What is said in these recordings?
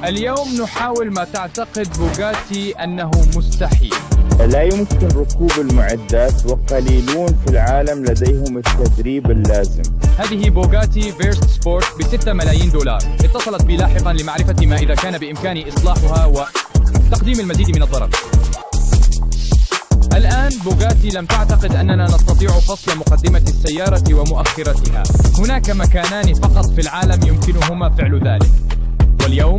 اليوم نحاول ما تعتقد بوغاتي أنه مستحيل. لا يمكن ركوب المعدات وقليلون في العالم لديهم التدريب اللازم. هذه بوغاتي فيرست سبورت ب$6 ملايين. اتصلت بي لاحقا لمعرفة ما إذا كان بإمكاني إصلاحها وتقديم المزيد من الضرر. الآن بوغاتي لم تعتقد أننا نستطيع فصل مقدمة السيارة ومؤخرتها. هناك مكانان فقط في العالم يمكنهما فعل ذلك، واليوم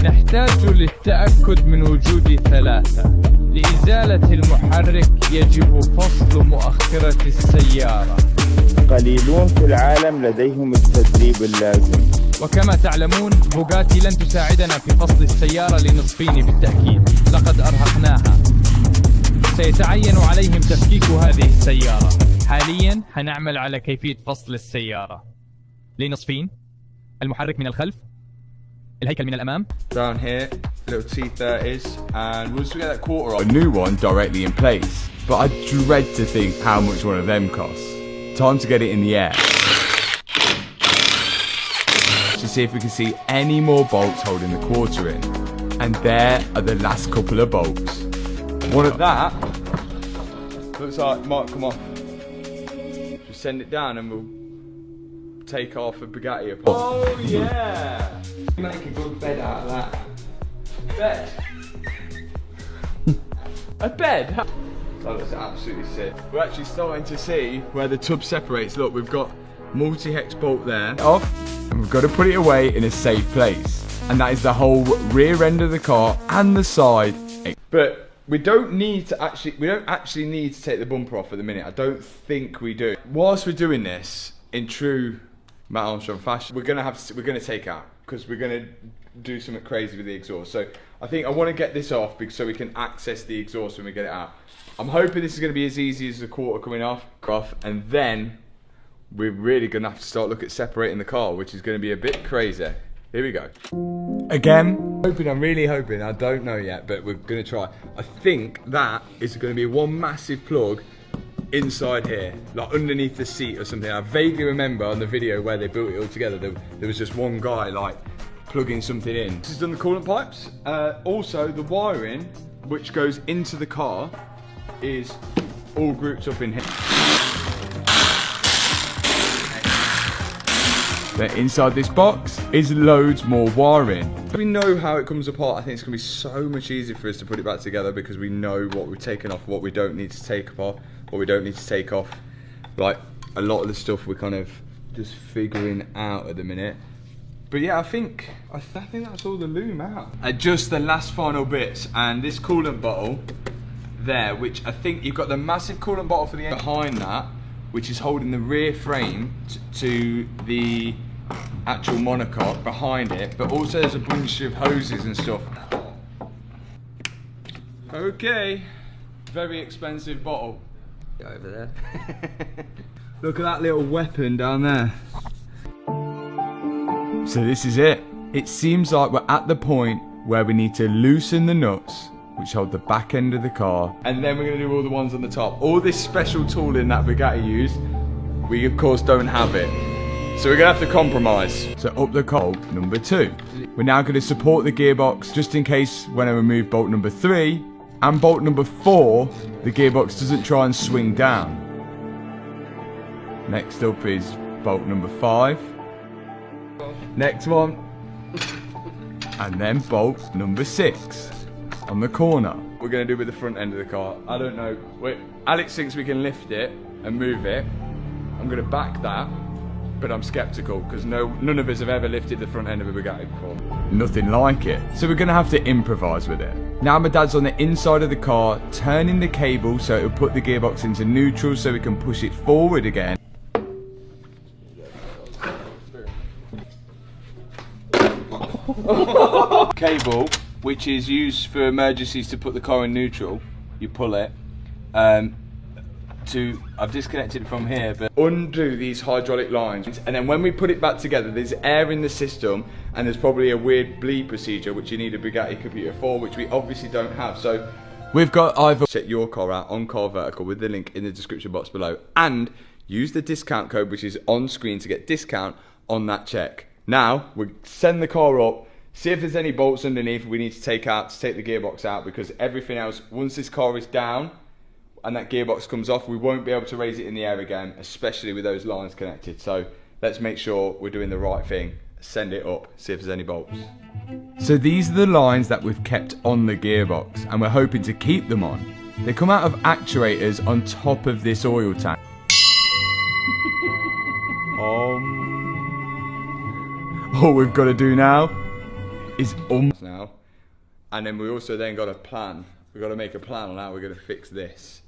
نحتاج للتأكد من وجود 3. لإزالة المحرك يجب فصل مؤخرة السيارة. قليلون في العالم لديهم التدريب اللازم. وكما تعلمون بوغاتي لن تساعدنا في فصل السيارة لنصفين بالتأكيد، لقد أرهقناها. سيتعين عليهم تفكيك هذه السيارة. حاليا هنعمل على كيفية فصل السيارة لنصفين. المحرك من الخلف، الهيكل من الأمام. Down here, little T30s, and once we get that quarter off, a new one directly in place. But I dread to think how much one of them costs. Time to get it in the air. To see if we can see any more bolts holding the quarter in. And there are the last couple of bolts. One of that looks like it might come off. Just send it down and we'll take off a Bugatti apart. Oh yeah! Make a good bed out of that. Bed? A bed? That looks absolutely sick. We're actually starting to see where the tub separates. Look, we've got multi-hex bolt there. Off, and we've got to put it away in a safe place. And that is the whole rear end of the car and the side. But we don't actually need to take the bumper off at the minute. I don't think we do. Whilst we're doing this, in true Matt Armstrong fashion, we're gonna take out, because we're gonna do something crazy with the exhaust. So I think I want to get this off so we can access the exhaust when we get it out. I'm hoping this is going to be as easy as the quarter coming off, and then we're really gonna have to start looking at separating the car, which is going to be a bit crazy. Here we go. Again, I'm really hoping, I don't know yet, but we're going to try. I think that is going to be one massive plug inside here, like underneath the seat or something. I vaguely remember on the video where they built it all together, there was just one guy like plugging something in. This has done the coolant pipes. Also the wiring which goes into the car is all grouped up in here. Then inside this box is loads more wiring. We know how it comes apart. I think it's going to be so much easier for us to put it back together, because we know what we've taken off, what we don't need to take apart, what we don't need to take off. Like a lot of the stuff we're kind of just figuring out at the minute. But yeah, I think that's all the loom out. Just the last final bits, and this coolant bottle there, which I think you've got the massive coolant bottle for the end behind that, which is holding the rear frame to the actual monocoque behind it, but also there's a bunch of hoses and stuff. Okay, very expensive bottle. Over there. Look at that little weapon down there. So this is it. It seems like we're at the point where we need to loosen the nuts which hold the back end of the car, and then we're going to do all the ones on the top. All this special tooling that Bugatti used, we of course don't have it. So we're going to have to compromise. So up the bolt number 2. We're now going to support the gearbox just in case when I remove bolt number 3 and bolt number 4, the gearbox doesn't try and swing down. Next up is bolt number 5. Next one. And then bolt number 6 on the corner. We're going to do with the front end of the car. I don't know. Wait, Alex thinks we can lift it and move it. I'm going to back that, but I'm skeptical, because none of us have ever lifted the front end of a Bugatti before. Nothing like it. So we're going to have to improvise with it. Now my dad's on the inside of the car, turning the cable so it'll put the gearbox into neutral so we can push it forward again. Cable, which is used for emergencies to put the car in neutral. You pull it. I've disconnected it from here, but undo these hydraulic lines, and then when we put it back together, there's air in the system, and there's probably a weird bleed procedure which you need a Bugatti computer for, which we obviously don't have. So we've got either check your car out on Car Vertical with the link in the description box below, and use the discount code which is on screen to get discount on that check. Now we send the car up, See if there's any bolts underneath we need to take out to take the gearbox out, because everything else, once this car is down and that gearbox comes off, we won't be able to raise it in the air again, especially with those lines connected. So let's make sure we're doing the right thing. Send it up, see if there's any bolts. So these are the lines that we've kept on the gearbox, and we're hoping to keep them on. They come out of actuators on top of this oil tank. All we've got to do now is now, and then we also then got a plan. We've got to make a plan on how we're going to fix this.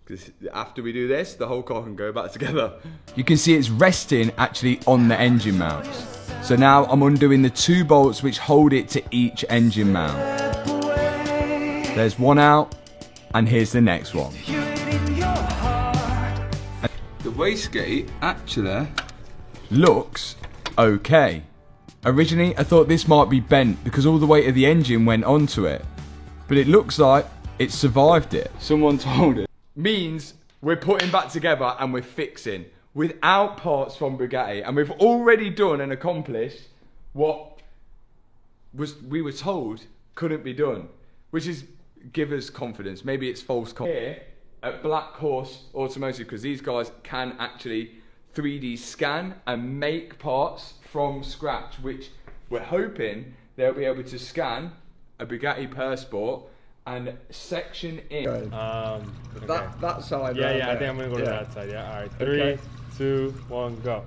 Because after we do this, the whole car can go back together. You can see it's resting actually on the engine mounts. So now I'm undoing the 2 bolts which hold it to each engine mount. There's one out, and here's the next one. The wastegate actually looks okay. Originally I thought this might be bent because all the weight of the engine went onto it, but it looks like it survived it. Someone told it. Means we're putting back together and we're fixing without parts from Bugatti, and we've already done and accomplished what we were told couldn't be done, which is give us confidence. Maybe it's false confidence. Here at Black Horse Automotive, because these guys can actually 3D scan and make parts from scratch, which we're hoping they'll be able to scan a Bugatti Per Sport and section in Okay. that side. Yeah, right yeah, I there. think I'm gonna go to Yeah. that side. Yeah, all right. 3, Okay. 2, 1, go.